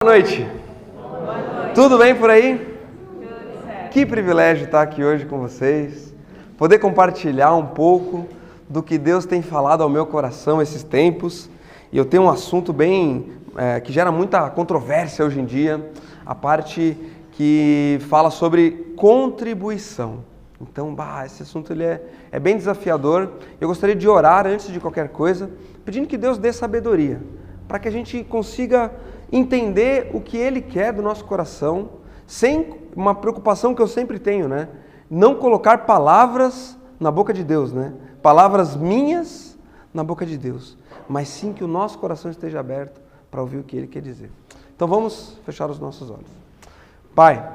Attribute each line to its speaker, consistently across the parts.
Speaker 1: Boa noite. Tudo bem por aí? Tudo certo. Que privilégio estar aqui hoje com vocês, poder compartilhar um pouco do que Deus tem falado ao meu coração esses tempos. E eu tenho um assunto que gera muita controvérsia hoje em dia, a parte que fala sobre contribuição. Então, esse assunto ele é bem desafiador. Eu gostaria de orar antes de qualquer coisa, pedindo que Deus dê sabedoria, para que a gente consiga entender o que Ele quer do nosso coração, sem uma preocupação que eu sempre tenho, né? Não colocar palavras na boca de Deus, né? Palavras minhas na boca de Deus, mas sim que o nosso coração esteja aberto para ouvir o que Ele quer dizer. Então vamos fechar os nossos olhos. Pai,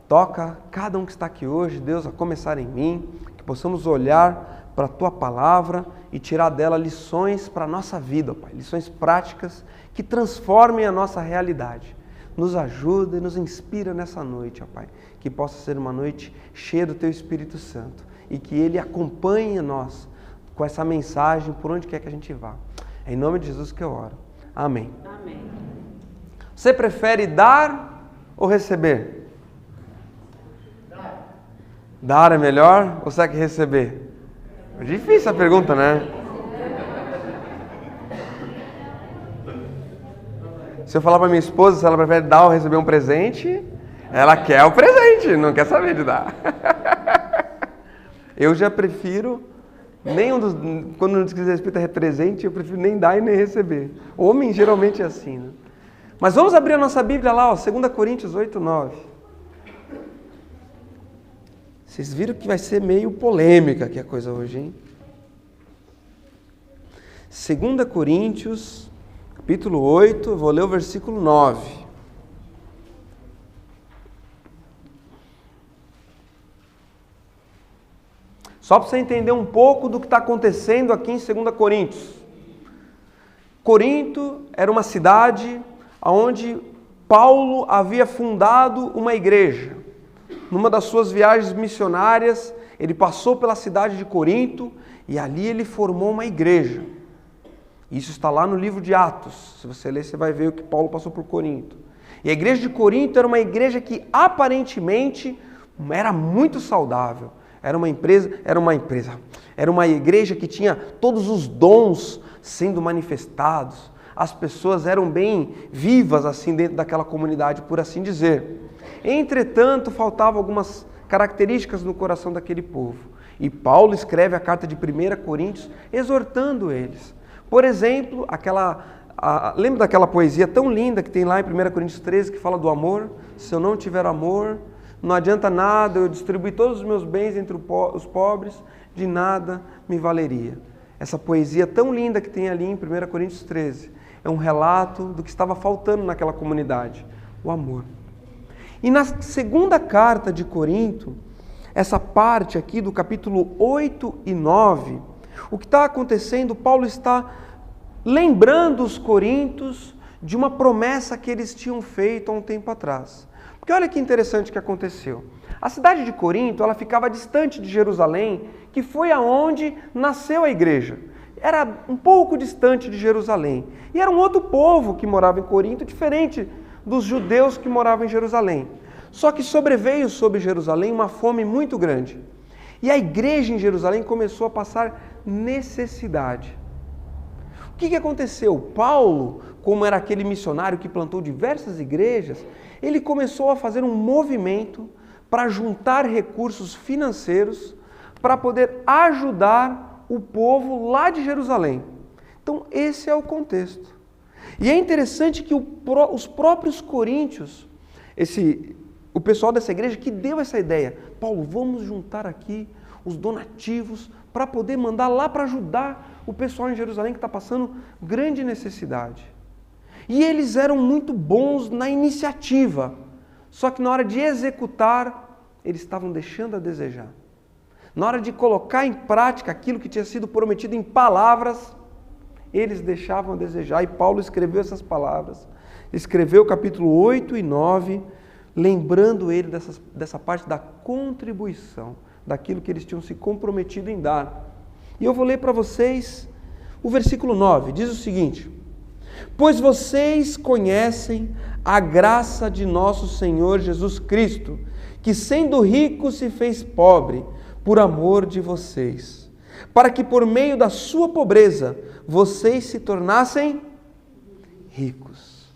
Speaker 1: toca cada um que está aqui hoje, Deus, a começar em mim, que possamos olhar para a Tua Palavra e tirar dela lições para a nossa vida, Pai, lições práticas que transformem a nossa realidade. Nos ajuda e nos inspira nessa noite, ó Pai, que possa ser uma noite cheia do Teu Espírito Santo e que Ele acompanhe nós com essa mensagem por onde quer que a gente vá. É em nome de Jesus que eu oro. Amém.
Speaker 2: Amém.
Speaker 1: Você prefere dar ou receber? Dar é melhor ou será que receber? É difícil a pergunta, né? Se eu falar para minha esposa se ela prefere dar ou receber um presente, ela quer o presente, não quer saber de dar. Eu já prefiro, quando não diz respeito a presente, eu prefiro nem dar e nem receber. Homem geralmente é assim, né? Mas vamos abrir a nossa Bíblia lá, 2 Coríntios 8, 9. Vocês viram que vai ser meio polêmica aqui a coisa hoje, hein? 2 Coríntios, capítulo 8, eu vou ler o versículo 9. Só para você entender um pouco do que está acontecendo aqui em 2 Coríntios. Corinto era uma cidade onde Paulo havia fundado uma igreja. Numa das suas viagens missionárias, ele passou pela cidade de Corinto e ali ele formou uma igreja. Isso está lá no livro de Atos. Se você ler, você vai ver o que Paulo passou por Corinto. E a igreja de Corinto era uma igreja que aparentemente era muito saudável. Era uma igreja que tinha todos os dons sendo manifestados. As pessoas eram bem vivas assim dentro daquela comunidade, por assim dizer. Entretanto, faltavam algumas características no coração daquele povo. E Paulo escreve a carta de 1 Coríntios exortando eles. Por exemplo, lembra daquela poesia tão linda que tem lá em 1 Coríntios 13 que fala do amor? Se eu não tiver amor, não adianta nada, eu distribuir todos os meus bens entre os pobres, de nada me valeria. Essa poesia tão linda que tem ali em 1 Coríntios 13 é um relato do que estava faltando naquela comunidade, o amor. E na segunda carta de Corinto, essa parte aqui do capítulo 8 e 9, o que está acontecendo, Paulo está lembrando os coríntios de uma promessa que eles tinham feito há um tempo atrás. Porque olha que interessante que aconteceu. A cidade de Corinto, ela ficava distante de Jerusalém, que foi aonde nasceu a igreja. Era um pouco distante de Jerusalém. E era um outro povo que morava em Corinto, diferente dos judeus que moravam em Jerusalém. Só que sobreveio sobre Jerusalém uma fome muito grande. E a igreja em Jerusalém começou a passar necessidade. O que aconteceu? Paulo, como era aquele missionário que plantou diversas igrejas, ele começou a fazer um movimento para juntar recursos financeiros para poder ajudar o povo lá de Jerusalém. Então, esse é o contexto. E é interessante que os próprios coríntios, o pessoal dessa igreja que deu essa ideia, Paulo, vamos juntar aqui os donativos para poder mandar lá para ajudar o pessoal em Jerusalém que está passando grande necessidade. E eles eram muito bons na iniciativa, só que na hora de executar, eles estavam deixando a desejar. Na hora de colocar em prática aquilo que tinha sido prometido em palavras, eles deixavam a desejar. E Paulo escreveu essas palavras. Escreveu o capítulo 8 e 9, lembrando ele dessa parte da contribuição, daquilo que eles tinham se comprometido em dar. E eu vou ler para vocês o versículo 9, diz o seguinte: Pois vocês conhecem a graça de nosso Senhor Jesus Cristo, que sendo rico se fez pobre por amor de vocês, para que por meio da sua pobreza vocês se tornassem ricos.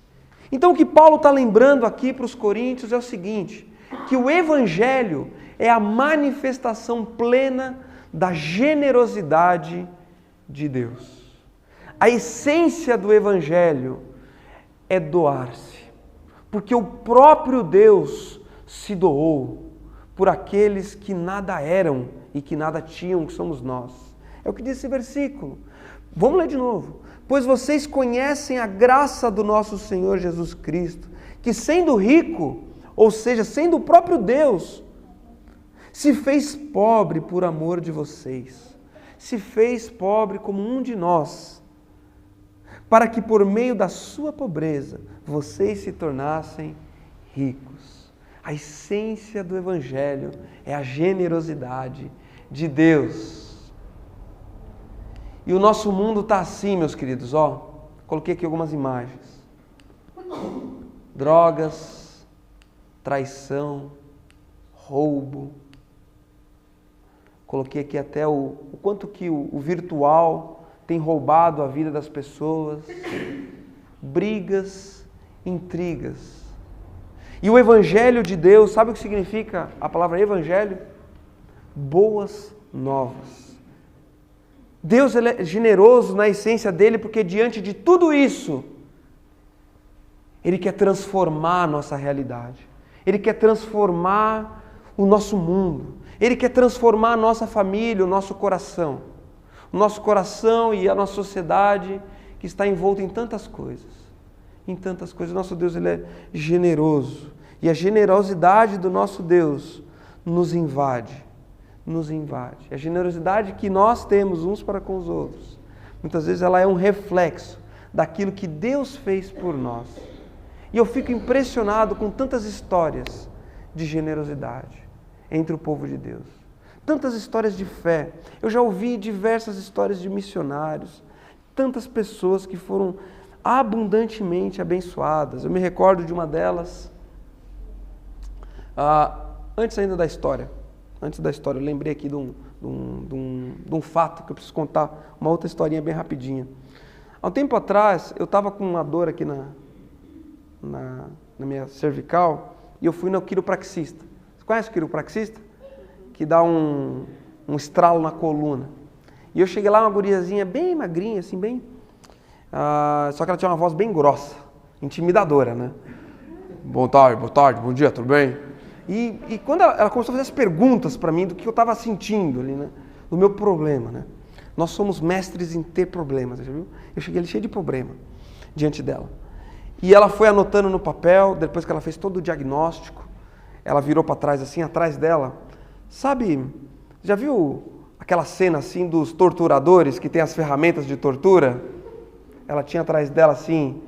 Speaker 1: Então o que Paulo está lembrando aqui para os coríntios é o seguinte, que o Evangelho é a manifestação plena da generosidade de Deus. A essência do Evangelho é doar-se, porque o próprio Deus se doou por aqueles que nada eram e que nada tinham, que somos nós. É o que diz esse versículo. Vamos ler de novo. Pois vocês conhecem a graça do nosso Senhor Jesus Cristo, que sendo rico, ou seja, sendo o próprio Deus, se fez pobre por amor de vocês. Se fez pobre como um de nós, para que por meio da sua pobreza vocês se tornassem ricos. A essência do Evangelho é a generosidade de Deus. E o nosso mundo está assim, meus queridos, ó. Coloquei aqui algumas imagens. Drogas, traição, roubo. Coloquei aqui até o quanto que o virtual tem roubado a vida das pessoas. Brigas, intrigas. E o Evangelho de Deus, sabe o que significa a palavra Evangelho? Boas novas. Deus ele é generoso na essência dele, porque diante de tudo isso, Ele quer transformar a nossa realidade. Ele quer transformar o nosso mundo. Ele quer transformar a nossa família, o nosso coração. O nosso coração e a nossa sociedade que está envolta em tantas coisas. Em tantas coisas. Nosso Deus ele é generoso. E a generosidade do nosso Deus nos invade. Nos invade. A generosidade que nós temos uns para com os outros, muitas vezes ela é um reflexo daquilo que Deus fez por nós. E eu fico impressionado com tantas histórias de generosidade entre o povo de Deus. Tantas histórias de fé. Eu já ouvi diversas histórias de missionários, tantas pessoas que foram abundantemente abençoadas. Eu me recordo de uma delas, antes ainda da história. Antes da história, eu lembrei aqui de um fato que eu preciso contar, uma outra historinha bem rapidinha. Há um tempo atrás, eu estava com uma dor aqui na minha cervical e eu fui no quiropraxista. Você conhece o quiropraxista? Que dá um estralo na coluna. E eu cheguei lá, uma guriazinha bem magrinha, assim, bem... só que ela tinha uma voz bem grossa, intimidadora, né? Boa tarde, bom dia, tudo bem? E quando ela começou a fazer as perguntas para mim do que eu estava sentindo ali, né? Do meu problema, né? Nós somos mestres em ter problemas, já viu? Eu cheguei ali cheio de problema diante dela. E ela foi anotando no papel, depois que ela fez todo o diagnóstico, ela virou para trás assim, atrás dela. Sabe, já viu aquela cena assim dos torturadores que tem as ferramentas de tortura? Ela tinha atrás dela assim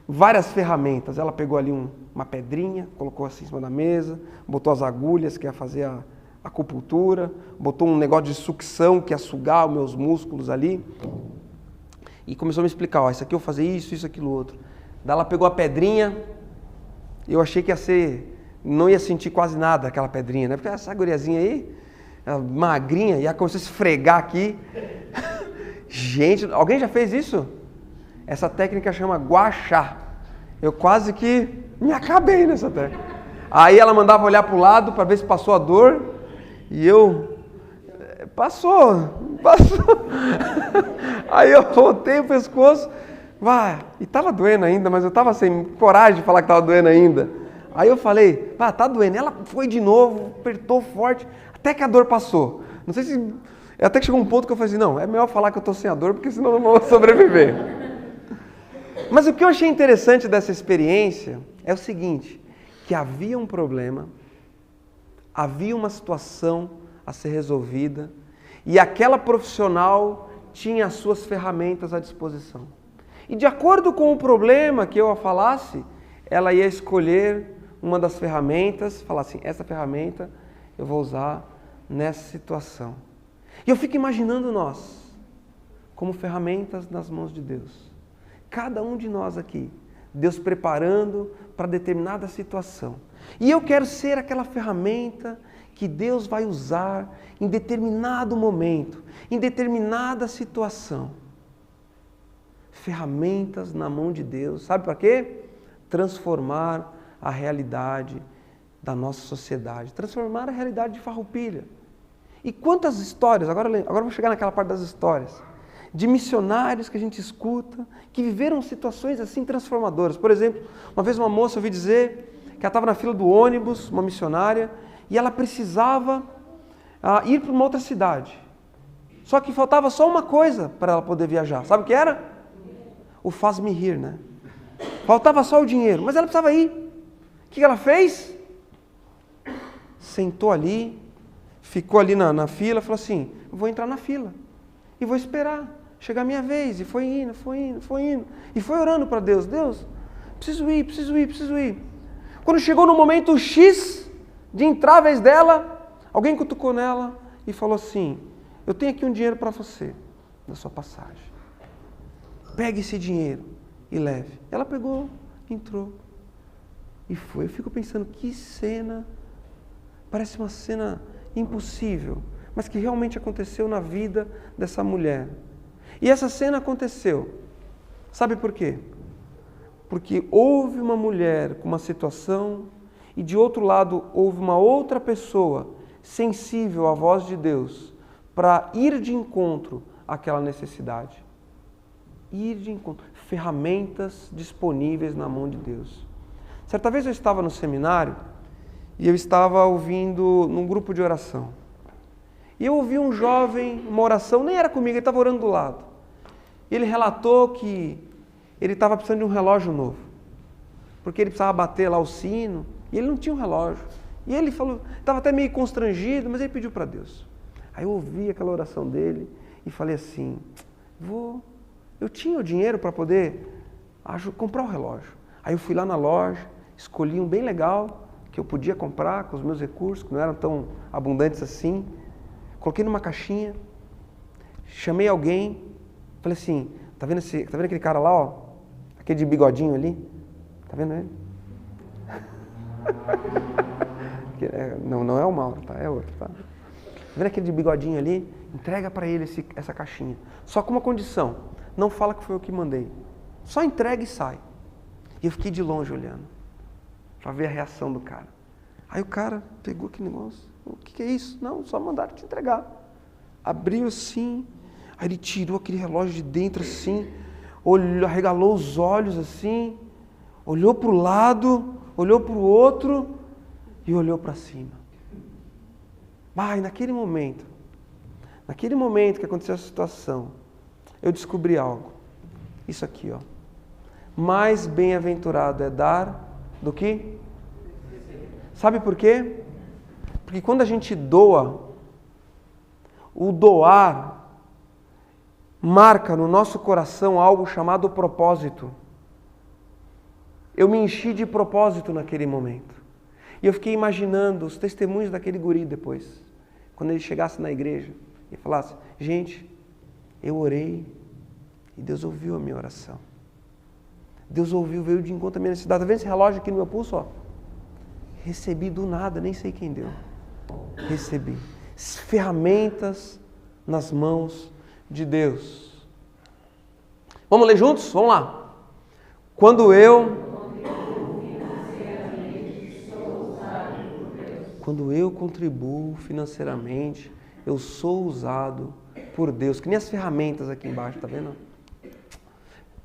Speaker 1: várias ferramentas. Ela pegou ali uma pedrinha, colocou assim em cima da mesa, botou as agulhas que ia fazer a acupuntura, botou um negócio de sucção que ia sugar os meus músculos ali e começou a me explicar, ó, isso aqui eu vou fazer isso, aquilo, outro. Daí ela pegou a pedrinha, eu achei que não ia sentir quase nada aquela pedrinha, né? Porque essa guriazinha aí, magrinha, ia começar a esfregar aqui. Gente, alguém já fez isso? Essa técnica chama gua sha. Eu quase que me acabei nessa técnica. Aí ela mandava olhar para o lado para ver se passou a dor. E eu... Passou. Aí eu voltei o pescoço. E estava doendo ainda, mas eu estava sem coragem de falar que estava doendo ainda. Aí eu falei, tá doendo. Ela foi de novo, apertou forte, até que a dor passou. Não sei se... Até que chegou um ponto que eu falei assim, não, é melhor falar que eu estou sem a dor, porque senão eu não vou sobreviver. Mas o que eu achei interessante dessa experiência é o seguinte, que havia um problema, havia uma situação a ser resolvida e aquela profissional tinha as suas ferramentas à disposição. E de acordo com o problema que eu a falasse, ela ia escolher uma das ferramentas, falar assim, essa ferramenta eu vou usar nessa situação. E eu fico imaginando nós como ferramentas nas mãos de Deus. Cada um de nós aqui, Deus preparando para determinada situação. E eu quero ser aquela ferramenta que Deus vai usar em determinado momento, em determinada situação. Ferramentas na mão de Deus, sabe para quê? Transformar a realidade da nossa sociedade, transformar a realidade de Farroupilha. E quantas histórias, agora vamos chegar naquela parte das histórias, de missionários que a gente escuta, que viveram situações assim transformadoras. Por exemplo, uma vez uma moça, eu ouvi dizer que ela estava na fila do ônibus, uma missionária, e ela precisava ir para uma outra cidade. Só que faltava só uma coisa para ela poder viajar. Sabe o que era? O faz-me rir, né? Faltava só o dinheiro, mas ela precisava ir. O que ela fez? Sentou ali, ficou ali na fila, falou assim, eu vou entrar na fila e vou esperar chegar a minha vez. E foi indo. E foi orando para Deus, Deus, preciso ir. Quando chegou no momento X de entrar a vez dela, alguém cutucou nela e falou assim, eu tenho aqui um dinheiro para você, da sua passagem. Pegue esse dinheiro e leve. Ela pegou, entrou e foi. Eu fico pensando, que cena, parece uma cena impossível, mas que realmente aconteceu na vida dessa mulher. E essa cena aconteceu, sabe por quê? Porque houve uma mulher com uma situação e de outro lado houve uma outra pessoa sensível à voz de Deus para ir de encontro àquela necessidade. Ir de encontro. Ferramentas disponíveis na mão de Deus. Certa vez eu estava no seminário e eu estava ouvindo num grupo de oração. E eu ouvi um jovem, uma oração, nem era comigo, ele estava orando do lado. E ele relatou que ele estava precisando de um relógio novo. Porque ele precisava bater lá o sino e ele não tinha um relógio. E ele falou, estava até meio constrangido, mas ele pediu para Deus. Aí eu ouvi aquela oração dele e falei assim, eu tinha o dinheiro para poder comprar o relógio. Aí eu fui lá na loja, escolhi um bem legal, que eu podia comprar com os meus recursos, que não eram tão abundantes assim. Coloquei numa caixinha, chamei alguém, falei assim, tá vendo aquele cara lá, ó? Aquele de bigodinho ali? Tá vendo ele? Não é o Mauro, tá? É outro, tá? Tá vendo aquele de bigodinho ali? Entrega para ele essa caixinha. Só com uma condição, não fala que foi eu que mandei. Só entrega e sai. E eu fiquei de longe olhando, para ver a reação do cara. Aí o cara pegou aquele negócio, o que é isso? Não, só mandaram te entregar. Abriu assim, aí ele tirou aquele relógio de dentro assim, arregalou os olhos assim, olhou para o lado, olhou para o outro e olhou para cima. E naquele momento que aconteceu a situação, eu descobri algo. Isso aqui, ó. Mais bem-aventurado é dar do que? Sabe por quê? Porque quando a gente doa, o doar marca no nosso coração algo chamado propósito. Eu me enchi de propósito naquele momento. E eu fiquei imaginando os testemunhos daquele guri depois. Quando ele chegasse na igreja e falasse, gente, eu orei e Deus ouviu a minha oração. Deus ouviu, veio de encontro à minha necessidade. Está vendo esse relógio aqui no meu pulso? Ó? Recebi do nada, nem sei quem deu. Recebi. Ferramentas nas mãos de Deus. Vamos ler juntos? Vamos lá. Quando eu contribuo financeiramente, eu sou usado por Deus. Que nem as ferramentas aqui embaixo, tá vendo?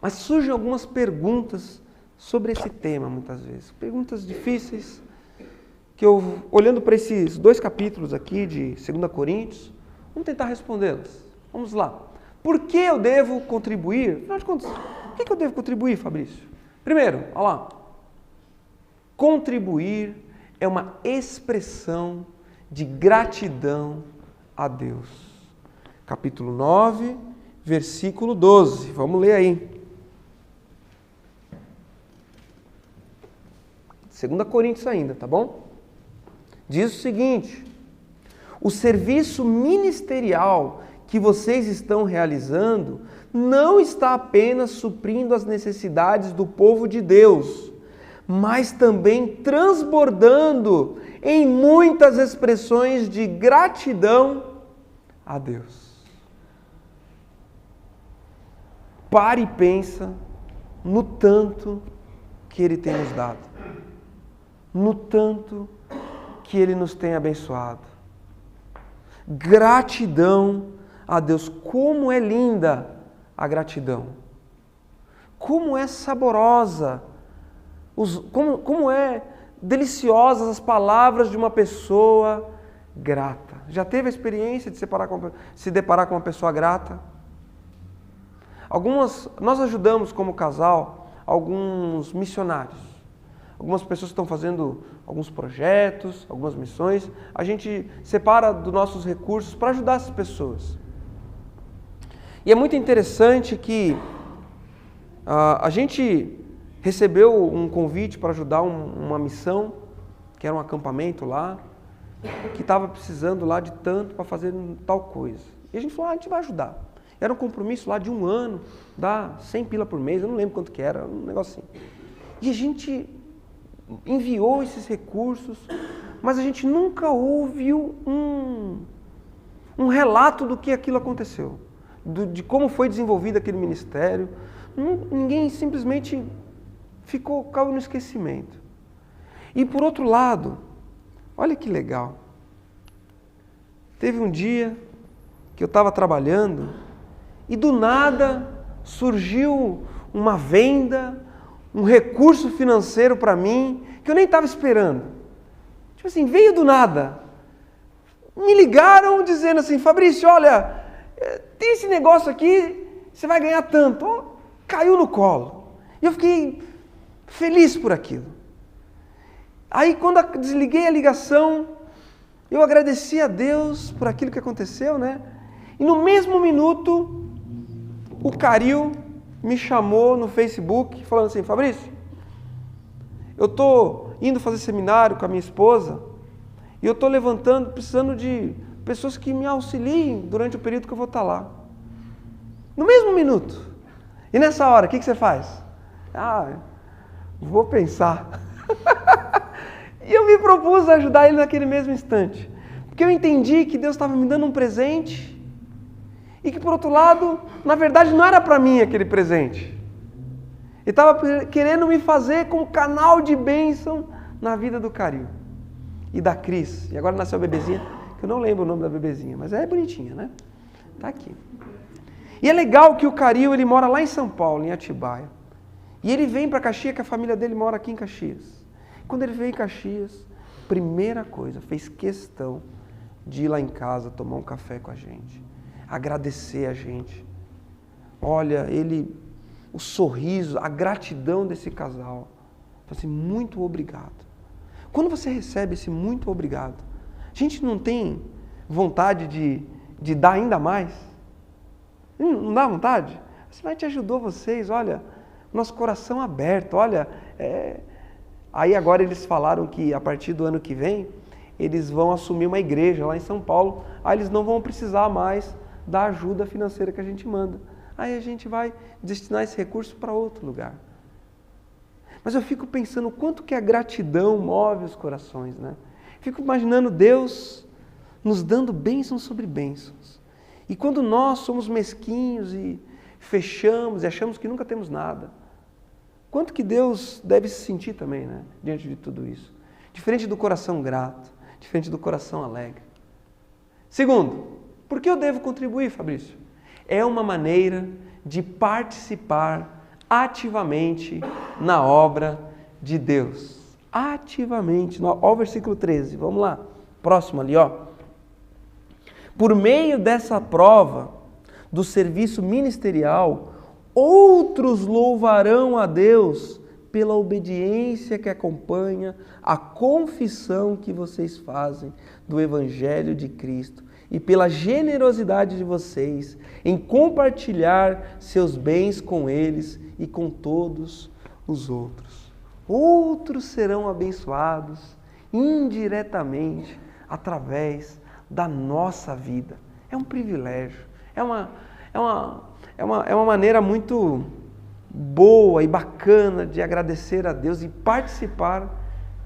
Speaker 1: Mas surgem algumas perguntas sobre esse tema, muitas vezes. Perguntas difíceis, que eu, olhando para esses 2 capítulos aqui de 2 Coríntios, vamos tentar respondê-las. Vamos lá. Por que eu devo contribuir? Afinal de contas, por que eu devo contribuir, Fabrício? Primeiro, olha lá. Contribuir é uma expressão de gratidão a Deus. Capítulo 9, versículo 12. Vamos ler aí. 2 Coríntios ainda, tá bom? Diz o seguinte: o serviço ministerial que vocês estão realizando não está apenas suprindo as necessidades do povo de Deus, mas também transbordando em muitas expressões de gratidão a Deus. Pare e pensa no tanto que Ele tem nos dado, no tanto que Ele nos tem abençoado. Gratidão a Deus. Como é linda a gratidão. Como é saborosa. Como é deliciosas as palavras de uma pessoa grata. Já teve a experiência de se deparar com uma pessoa grata? Nós ajudamos como casal alguns missionários. Algumas pessoas estão fazendo alguns projetos, algumas missões. A gente separa dos nossos recursos para ajudar essas pessoas. E é muito interessante que a gente recebeu um convite para ajudar uma missão, que era um acampamento lá, que estava precisando lá de tanto para fazer tal coisa. E a gente falou, a gente vai ajudar. Era um compromisso lá de 1 ano, dá 100 pila por mês, eu não lembro quanto que era, um negócio assim. E a gente enviou esses recursos, mas a gente nunca ouviu um relato do que aquilo aconteceu, de como foi desenvolvido aquele ministério. Ninguém simplesmente caiu no esquecimento. E por outro lado, olha que legal, teve um dia que eu estava trabalhando e do nada surgiu uma venda, um recurso financeiro para mim que eu nem estava esperando. Tipo assim, veio do nada. Me ligaram dizendo assim, Fabrício, olha, tem esse negócio aqui, você vai ganhar tanto. Oh, caiu no colo. E eu fiquei feliz por aquilo. Aí quando eu desliguei a ligação, eu agradeci a Deus por aquilo que aconteceu, né? E no mesmo minuto, o Caril me chamou no Facebook, falando assim, Fabrício, eu estou indo fazer seminário com a minha esposa e eu estou precisando de pessoas que me auxiliem durante o período que eu vou estar lá. No mesmo minuto. E nessa hora, o que você faz? Vou pensar. E eu me propus a ajudar ele naquele mesmo instante. Porque eu entendi que Deus estava me dando um presente e que, por outro lado, na verdade não era para mim aquele presente. Ele estava querendo me fazer como canal de bênção na vida do Caril e da Cris. E agora nasceu a bebezinha, que eu não lembro o nome da bebezinha, mas é bonitinha, né? Tá aqui. E é legal que o Caril, ele mora lá em São Paulo, em Atibaia. E ele vem para Caxias, que a família dele mora aqui em Caxias. Quando ele veio em Caxias, primeira coisa, fez questão de ir lá em casa tomar um café com a gente, agradecer a gente. Olha, o sorriso, a gratidão desse casal. Falei assim, muito obrigado. Quando você recebe esse muito obrigado, a gente não tem vontade de dar ainda mais? Não dá vontade? Você vai te ajudou vocês, olha, nosso coração aberto, olha. Aí agora eles falaram que a partir do ano que vem, eles vão assumir uma igreja lá em São Paulo, aí eles não vão precisar mais da ajuda financeira que a gente manda. Aí a gente vai destinar esse recurso para outro lugar. Mas eu fico pensando o quanto que a gratidão move os corações, né? Fico imaginando Deus nos dando bênçãos sobre bênçãos. E quando nós somos mesquinhos e fechamos e achamos que nunca temos nada, quanto que Deus deve se sentir também, né? Diante de tudo isso. Diferente do coração grato, diferente do coração alegre. Segundo, por que eu devo contribuir, Fabrício? É uma maneira de participar ativamente na obra de Deus. Ativamente. Olha o versículo 13, vamos lá. Próximo ali, ó. Por meio dessa prova do serviço ministerial, outros louvarão a Deus pela obediência que acompanha a confissão que vocês fazem do Evangelho de Cristo e pela generosidade de vocês em compartilhar seus bens com eles e com todos os outros. Outros serão abençoados indiretamente através da nossa vida. É um privilégio. É uma maneira muito boa e bacana de agradecer a Deus e participar,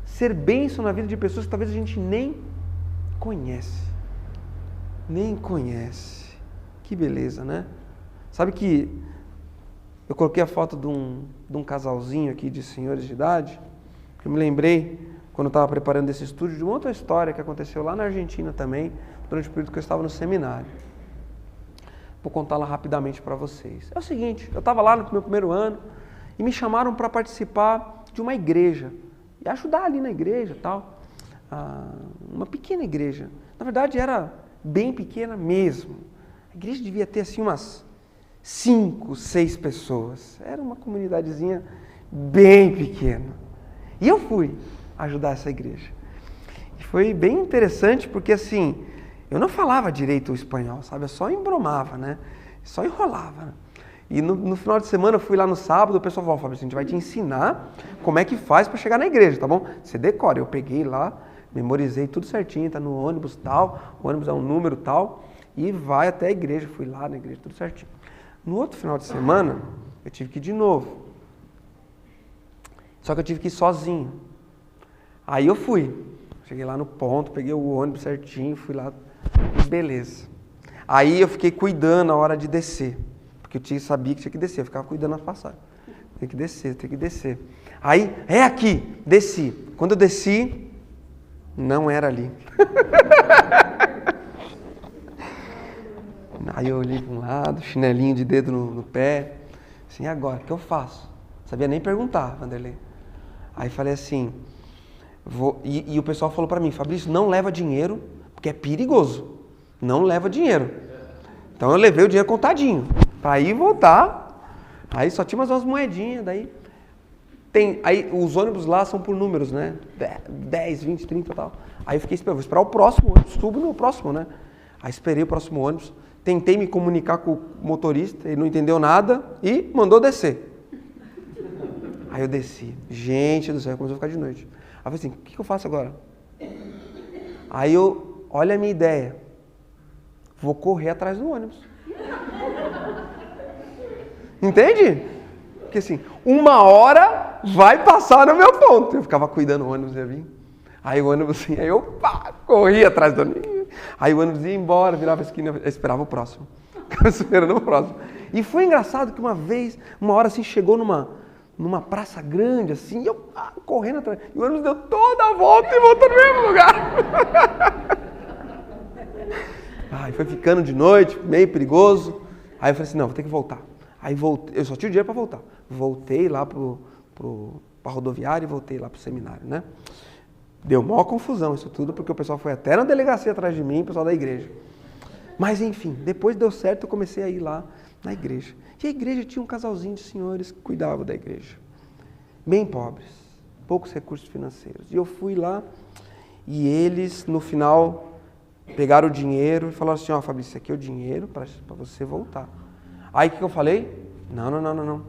Speaker 1: ser bênção na vida de pessoas que talvez a gente nem conhece. Nem conhece. Que beleza, né? Sabe que eu coloquei a foto de um casalzinho aqui de senhores de idade, que eu me lembrei, quando eu estava preparando esse estúdio, de uma outra história que aconteceu lá na Argentina também, durante o período que eu estava no seminário. Vou contá-la rapidamente para vocês. É o seguinte, eu estava lá no meu primeiro ano e me chamaram para participar de uma igreja, e ajudar ali na igreja e tal. Uma pequena igreja. Na verdade era bem pequena mesmo. A igreja devia ter assim umas 5, 6 pessoas. Era uma comunidadezinha bem pequena. E eu fui ajudar essa igreja. E foi bem interessante porque assim, eu não falava direito o espanhol, sabe? Eu só embromava, né? Só enrolava. Né? E no final de semana eu fui lá no sábado, o pessoal falou, Fabrício, a gente vai te ensinar como é que faz para chegar na igreja, tá bom? Você decora. Eu peguei lá, memorizei tudo certinho, tá no ônibus tal, o ônibus é um número tal, e vai até a igreja. Fui lá na igreja, tudo certinho. No outro final de semana, eu tive que ir de novo. Só que eu tive que ir sozinho. Aí eu fui. Cheguei lá no ponto, peguei o ônibus certinho, fui lá, beleza. Aí eu fiquei cuidando a hora de descer. Porque eu sabia que tinha que descer, eu ficava cuidando da passagem. Tem que descer. Aí, é aqui, desci. Quando eu desci, não era ali. Aí eu olhei para um lado, chinelinho de dedo no pé. Assim, agora, o que eu faço? Não sabia nem perguntar, Vanderlei. Aí falei assim, e o pessoal falou para mim, Fabrício, não leva dinheiro, porque é perigoso. Não leva dinheiro. Então eu levei o dinheiro contadinho, para ir e voltar. Aí só tinha umas moedinhas, daí... Aí os ônibus lá são por números, né? 10, 20, 30 e tal. Aí eu fiquei esperando, vou esperar o próximo ônibus, subo no próximo, né? Aí esperei o próximo ônibus, tentei me comunicar com o motorista, ele não entendeu nada e mandou descer. Aí eu desci. Gente do céu, começou a ficar de noite. Aí eu falei assim, o que eu faço agora? Aí olha a minha ideia. Vou correr atrás do ônibus. Entende? Porque assim, 1 hora vai passar no meu ponto. Eu ficava cuidando do ônibus, ia vir. Aí o ônibus assim, aí eu corria atrás do ônibus. Aí o ônibus ia embora, virava a esquina, eu esperava o próximo. Ficava esperando o próximo. E foi engraçado que uma hora assim, chegou numa praça grande, assim, e eu correndo atrás. E o ônibus deu toda a volta e voltou no mesmo lugar. Aí foi ficando de noite, meio perigoso. Aí eu falei assim, não, vou ter que voltar. Aí voltei, eu só tinha o dinheiro para voltar. Voltei lá para a rodoviária e voltei lá para o seminário, né? Deu maior confusão isso tudo, porque o pessoal foi até na delegacia atrás de mim, o pessoal da igreja. Mas enfim, depois deu certo, eu comecei a ir lá na igreja. E a igreja tinha um casalzinho de senhores que cuidavam da igreja. Bem pobres, poucos recursos financeiros. E eu fui lá e eles, no final, pegaram o dinheiro e falaram assim, ó, Fabrício, esse aqui é o dinheiro para você voltar. Aí o que eu falei? Não.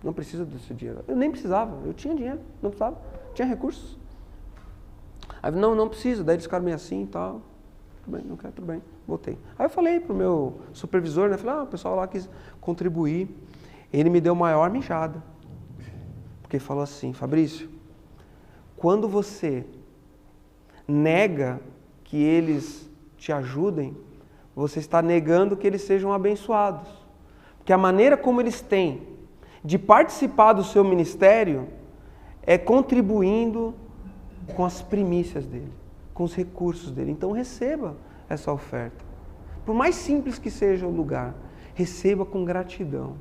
Speaker 1: Não precisa desse dinheiro. Eu nem precisava, eu tinha dinheiro, não precisava, tinha recursos. Aí não precisa, daí eles ficaram meio assim e tal. Tudo bem, não quero, tudo bem, voltei. Aí eu falei pro meu supervisor, né, falei, o pessoal lá quis contribuir. Ele me deu maior mijada. Porque falou assim, Fabrício, quando você nega que eles te ajudem, você está negando que eles sejam abençoados. Porque a maneira como eles têm de participar do seu ministério é contribuindo com as primícias dele, com os recursos dele. Então receba essa oferta. Por mais simples que seja o lugar, receba com gratidão.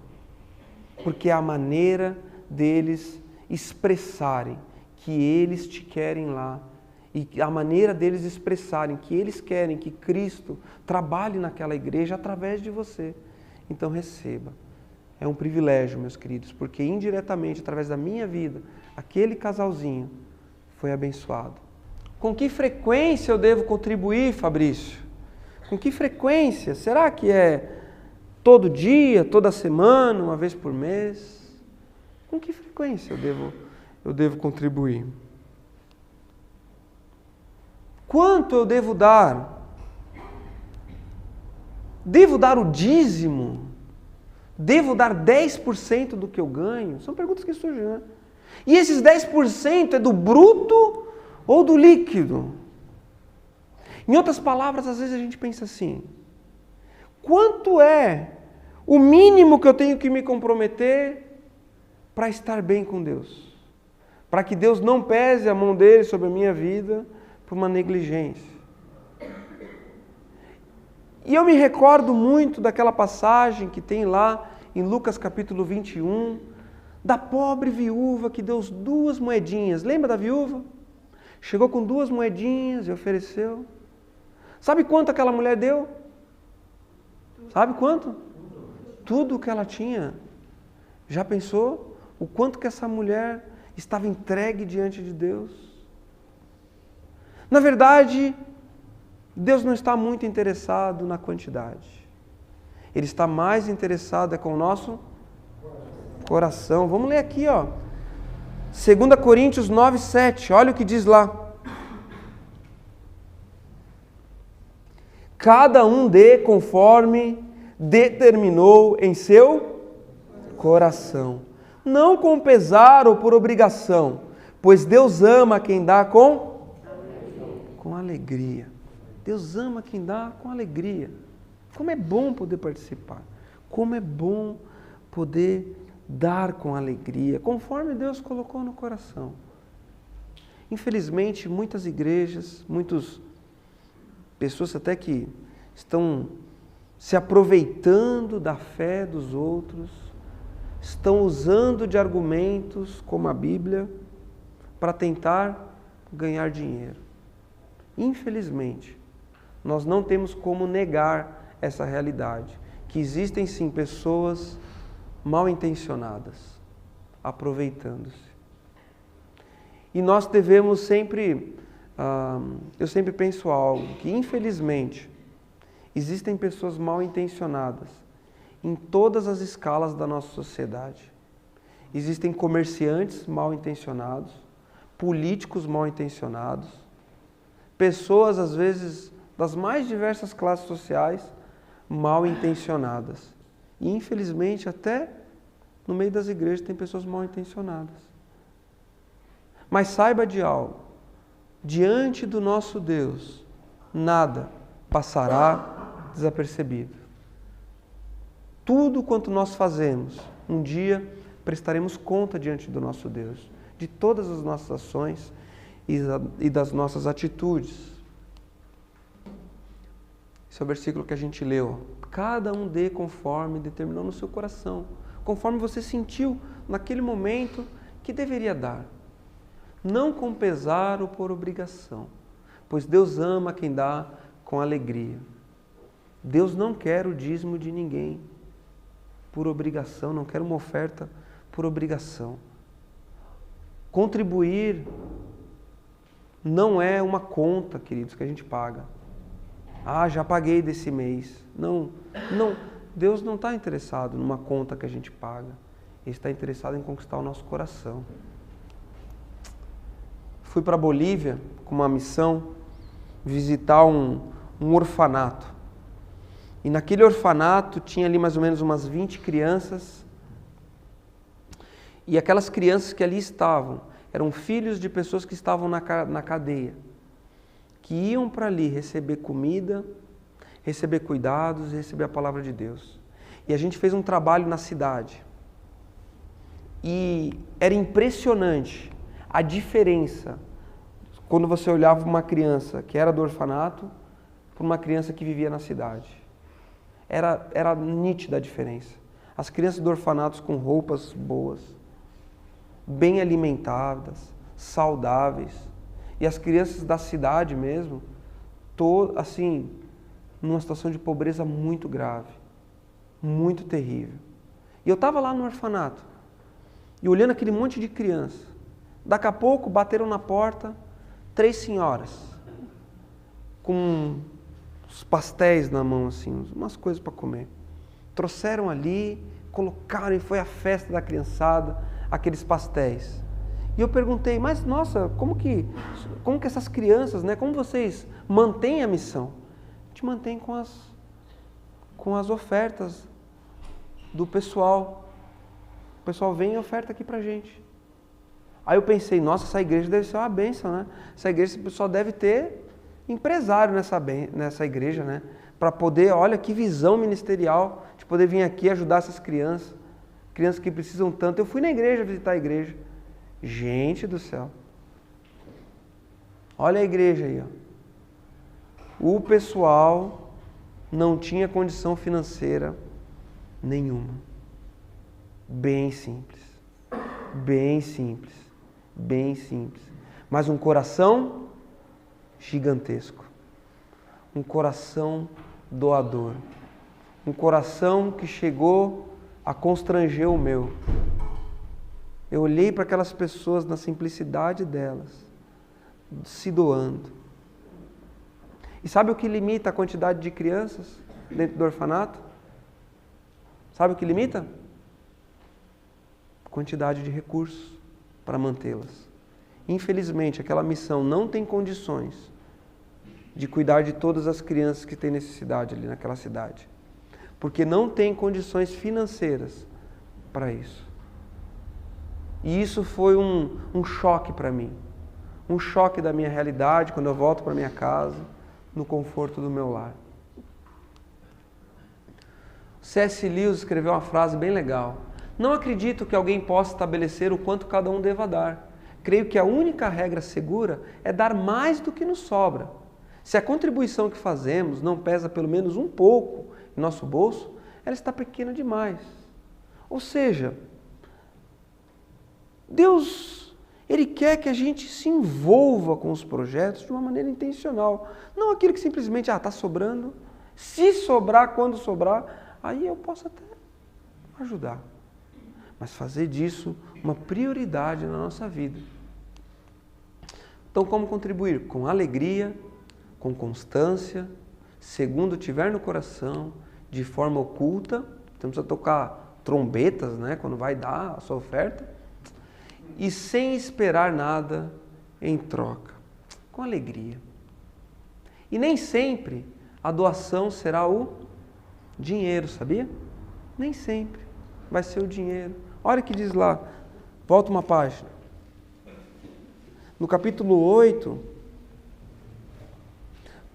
Speaker 1: Porque é a maneira deles expressarem que eles te querem lá. E a maneira deles expressarem que eles querem que Cristo trabalhe naquela igreja através de você. Então receba. É um privilégio, meus queridos, porque indiretamente, através da minha vida, aquele casalzinho foi abençoado. Com que frequência eu devo contribuir, Fabrício? Com que frequência? Será que é todo dia, toda semana, uma vez por mês? Com que frequência eu devo contribuir? Quanto eu devo dar? Devo dar o dízimo? Devo dar 10% do que eu ganho? São perguntas que surgem, né? E esses 10% é do bruto ou do líquido? Em outras palavras, às vezes a gente pensa assim: quanto é o mínimo que eu tenho que me comprometer para estar bem com Deus? Para que Deus não pese a mão dele sobre a minha vida por uma negligência. E eu me recordo muito daquela passagem que tem lá em Lucas capítulo 21, da pobre viúva que deu 2 moedinhas. Lembra da viúva? Chegou com 2 moedinhas e ofereceu. Sabe quanto aquela mulher deu? Sabe quanto? Tudo o que ela tinha. Já pensou o quanto que essa mulher estava entregue diante de Deus? Na verdade, Deus não está muito interessado na quantidade. Ele está mais interessado com o nosso coração. Vamos ler aqui, ó. 2 Coríntios 9:7. Olha o que diz lá. Cada um dê conforme determinou em seu coração, não com pesar ou por obrigação, pois Deus ama quem dá com alegria. Deus ama quem dá com alegria. Como é bom poder participar. Como é bom poder dar com alegria, conforme Deus colocou no coração. Infelizmente, muitas igrejas, muitas pessoas até que estão se aproveitando da fé dos outros, estão usando de argumentos como a Bíblia para tentar ganhar dinheiro. Infelizmente, nós não temos como negar essa realidade, que existem sim pessoas mal intencionadas, aproveitando-se. E nós devemos sempre, eu sempre penso algo, que infelizmente existem pessoas mal intencionadas em todas as escalas da nossa sociedade. Existem comerciantes mal intencionados, políticos mal intencionados, pessoas às vezes das mais diversas classes sociais mal intencionadas. E infelizmente até no meio das igrejas tem pessoas mal intencionadas. Mas saiba de algo, diante do nosso Deus, nada passará desapercebido. Tudo quanto nós fazemos, um dia prestaremos conta diante do nosso Deus, de todas as nossas ações e das nossas atitudes. Esse é o versículo que a gente leu. Cada um dê conforme determinou no seu coração, conforme você sentiu naquele momento que deveria dar. Não com pesar ou por obrigação, pois Deus ama quem dá com alegria. Deus não quer o dízimo de ninguém por obrigação, não quer uma oferta por obrigação. Contribuir não é uma conta, queridos, que a gente paga. Já paguei desse mês. Não, Deus não está interessado numa conta que a gente paga. Ele está interessado em conquistar o nosso coração. Fui para a Bolívia com uma missão visitar um orfanato. E naquele orfanato tinha ali mais ou menos umas 20 crianças. E aquelas crianças que ali estavam eram filhos de pessoas que estavam na cadeia, que iam para ali receber comida, receber cuidados e receber a palavra de Deus. E a gente fez um trabalho na cidade. E era impressionante a diferença quando você olhava uma criança que era do orfanato para uma criança que vivia na cidade. Era nítida a diferença. As crianças do orfanato com roupas boas, bem alimentadas, saudáveis. E as crianças da cidade mesmo, assim, numa situação de pobreza muito grave, muito terrível. E eu estava lá no orfanato, e olhando aquele monte de criança. Daqui a pouco bateram na porta 3 senhoras, com os pastéis na mão, assim, umas coisas para comer. Trouxeram ali, colocaram e foi a festa da criançada, aqueles pastéis. E eu perguntei, mas nossa, como que essas crianças, né, como vocês mantêm a missão? A gente mantém com com as ofertas do pessoal. O pessoal vem e oferta aqui pra gente. Aí eu pensei, nossa, essa igreja deve ser uma bênção, né? Essa igreja, esse pessoal deve ter empresário nessa igreja, né? Para poder, olha que visão ministerial, de poder vir aqui ajudar essas crianças que precisam tanto. Eu fui na igreja visitar a igreja. Gente do céu. Olha a igreja aí, ó. O pessoal não tinha condição financeira nenhuma. Bem simples. Bem simples. Bem simples. Mas um coração gigantesco. Um coração doador. Um coração que chegou a constranger o meu. Eu olhei para aquelas pessoas na simplicidade delas, se doando. E sabe o que limita a quantidade de crianças dentro do orfanato? Sabe o que limita? Quantidade de recursos para mantê-las. Infelizmente, aquela missão não tem condições de cuidar de todas as crianças que têm necessidade ali naquela cidade. Porque não tem condições financeiras para isso. E isso foi um choque para mim. Um choque da minha realidade quando eu volto para minha casa, no conforto do meu lar. C.S. Lewis escreveu uma frase bem legal. Não acredito que alguém possa estabelecer o quanto cada um deva dar. Creio que a única regra segura é dar mais do que nos sobra. Se a contribuição que fazemos não pesa pelo menos um pouco em nosso bolso, ela está pequena demais. Ou seja, Deus, Ele quer que a gente se envolva com os projetos de uma maneira intencional. Não aquilo que simplesmente, está sobrando. Se sobrar, quando sobrar, aí eu posso até ajudar. Mas fazer disso uma prioridade na nossa vida. Então, como contribuir? Com alegria, com constância, segundo tiver no coração, de forma oculta. Então, precisa tocar trombetas, né, quando vai dar a sua oferta. E sem esperar nada em troca. Com alegria. E nem sempre a doação será o dinheiro, sabia? Nem sempre vai ser o dinheiro. Olha o que diz lá. Volta uma página. No capítulo 8,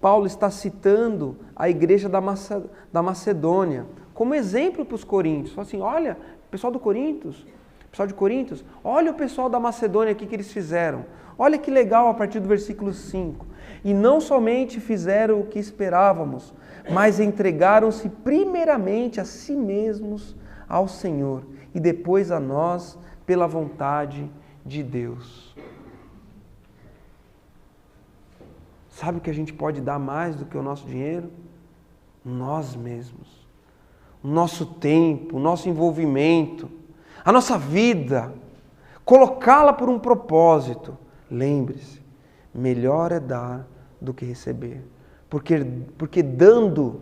Speaker 1: Paulo está citando a igreja da Macedônia como exemplo para os coríntios. Fala assim, olha, pessoal de Coríntios, olha o pessoal da Macedônia aqui que eles fizeram. Olha que legal a partir do versículo 5. E não somente fizeram o que esperávamos, mas entregaram-se primeiramente a si mesmos ao Senhor e depois a nós pela vontade de Deus. Sabe o que a gente pode dar mais do que o nosso dinheiro? Nós mesmos. O nosso tempo, o nosso envolvimento, a nossa vida. Colocá-la por um propósito. Lembre-se, melhor é dar do que receber. Porque dando,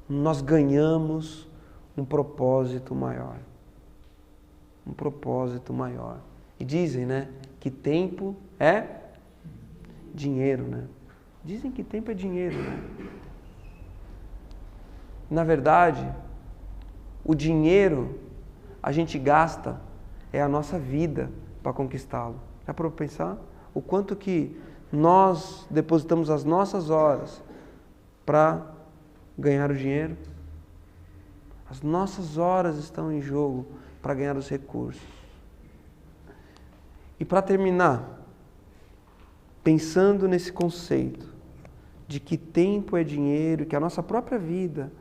Speaker 1: nós ganhamos um propósito maior. Um propósito maior. E dizem, né, que tempo é dinheiro, né? Dizem que tempo é dinheiro, né? Na verdade, o dinheiro a gente gasta é a nossa vida para conquistá-lo. Já parou para pensar? O quanto que nós depositamos as nossas horas para ganhar o dinheiro? As nossas horas estão em jogo para ganhar os recursos. E para terminar, pensando nesse conceito de que tempo é dinheiro, que a nossa própria vida,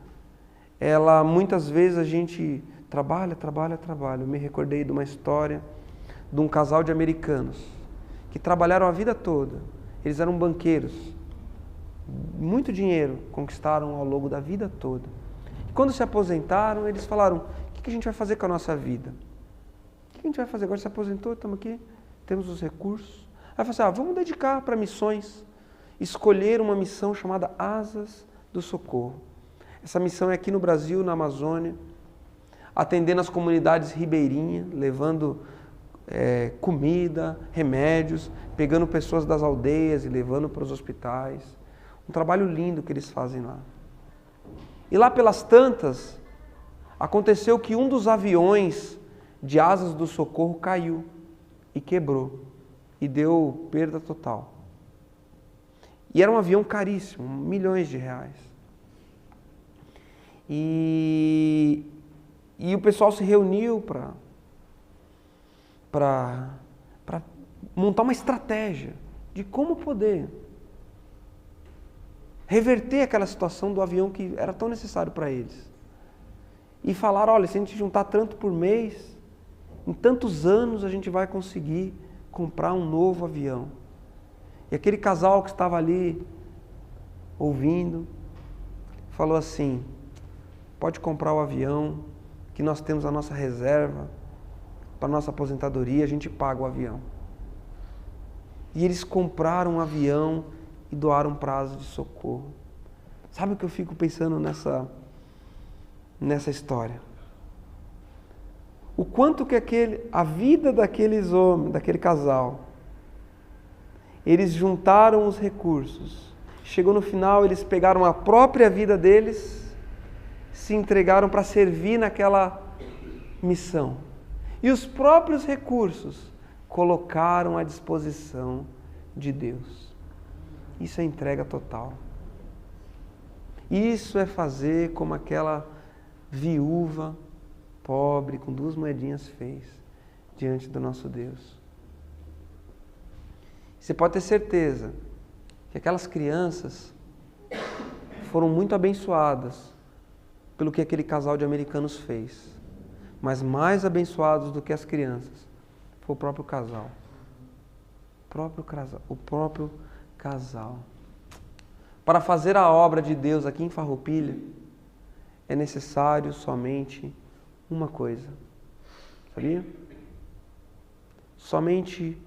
Speaker 1: ela muitas vezes a gente trabalha. Eu me recordei de uma história de um casal de americanos que trabalharam a vida toda. Eles eram banqueiros. Muito dinheiro conquistaram ao longo da vida toda. E quando se aposentaram, eles falaram, o que a gente vai fazer com a nossa vida? O que a gente vai fazer? Agora se aposentou, estamos aqui, temos os recursos. Aí falaram assim, vamos dedicar para missões. Escolher uma missão chamada Asas do Socorro. Essa missão é aqui no Brasil, na Amazônia, atendendo as comunidades ribeirinhas, levando comida, remédios, pegando pessoas das aldeias e levando para os hospitais. Um trabalho lindo que eles fazem lá. E lá pelas tantas, aconteceu que um dos aviões de asas do socorro caiu e quebrou e deu perda total. E era um avião caríssimo, milhões de reais. E o pessoal se reuniu para montar uma estratégia de como poder reverter aquela situação do avião que era tão necessário para eles. E falaram, olha, se a gente juntar tanto por mês, em tantos anos a gente vai conseguir comprar um novo avião. E aquele casal que estava ali ouvindo, falou assim, pode comprar o avião, que nós temos a nossa reserva, para a nossa aposentadoria, a gente paga o avião. E eles compraram um avião e doaram prazo de socorro. Sabe o que eu fico pensando nessa história? O quanto que a vida daqueles homens, daquele casal, eles juntaram os recursos. Chegou no final, eles pegaram a própria vida deles, se entregaram para servir naquela missão. E os próprios recursos colocaram à disposição de Deus. Isso é entrega total. Isso é fazer como aquela viúva pobre com 2 moedinhas fez diante do nosso Deus. Você pode ter certeza que aquelas crianças foram muito abençoadas pelo que aquele casal de americanos fez. Mas mais abençoados do que as crianças foi o próprio casal. O próprio casal. Para fazer a obra de Deus aqui em Farroupilha, é necessário somente uma coisa. Sabia? Somente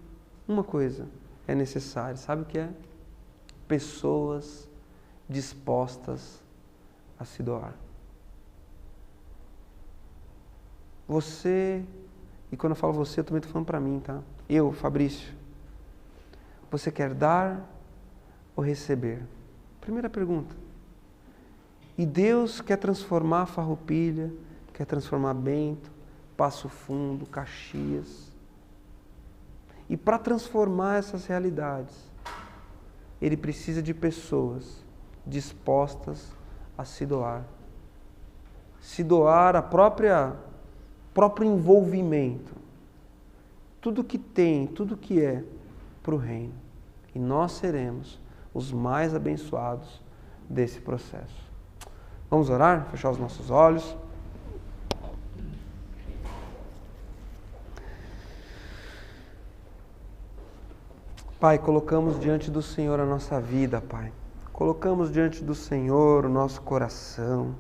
Speaker 1: uma coisa é necessária. Sabe o que é? Pessoas dispostas a se doar. Você, e quando eu falo você, eu também estou falando para mim, tá? Eu, Fabrício, você quer dar ou receber? Primeira pergunta. E Deus quer transformar Farroupilha, quer transformar Bento, Passo Fundo, Caxias. E para transformar essas realidades, Ele precisa de pessoas dispostas a se doar. Se doar a próprio envolvimento. Tudo que tem, tudo que é para o reino. E nós seremos os mais abençoados desse processo. Vamos orar? Fechar os nossos olhos. Pai, colocamos diante do Senhor a nossa vida, Pai. Colocamos diante do Senhor o nosso coração.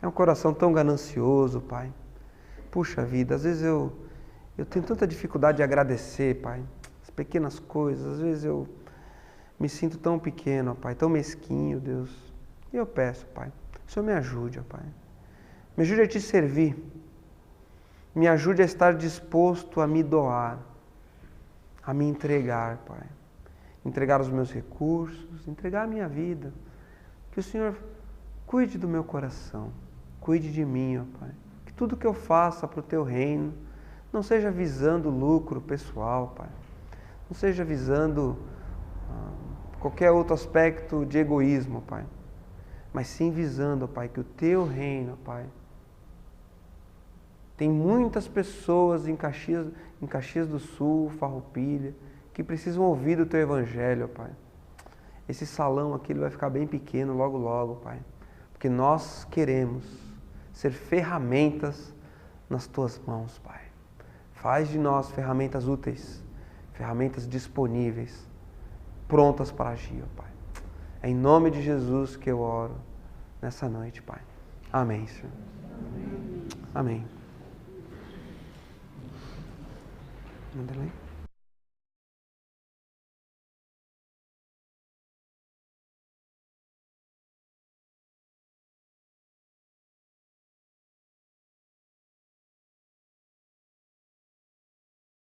Speaker 1: É um coração tão ganancioso, Pai. Puxa vida, às vezes eu tenho tanta dificuldade de agradecer, Pai. As pequenas coisas, às vezes eu me sinto tão pequeno, Pai, tão mesquinho, Deus. E eu peço, Pai, o Senhor me ajude, Pai. Me ajude a Te servir. Me ajude a estar disposto a me doar, a me entregar, Pai. Entregar os meus recursos, entregar a minha vida. Que o Senhor cuide do meu coração, cuide de mim, ó Pai. Que tudo que eu faça para o Teu reino não seja visando lucro pessoal, Pai. Não seja visando qualquer outro aspecto de egoísmo, Pai. Mas sim visando, Pai, que o Teu reino, Pai. Tem muitas pessoas em Caxias do Sul, Farroupilha, que precisam ouvir do Teu Evangelho, Pai. Esse salão aqui ele vai ficar bem pequeno logo, logo, Pai. Porque nós queremos ser ferramentas nas Tuas mãos, Pai. Faz de nós ferramentas úteis, ferramentas disponíveis, prontas para agir, Pai. É em nome de Jesus que eu oro nessa noite, Pai. Amém, Senhor. Amém. Amém.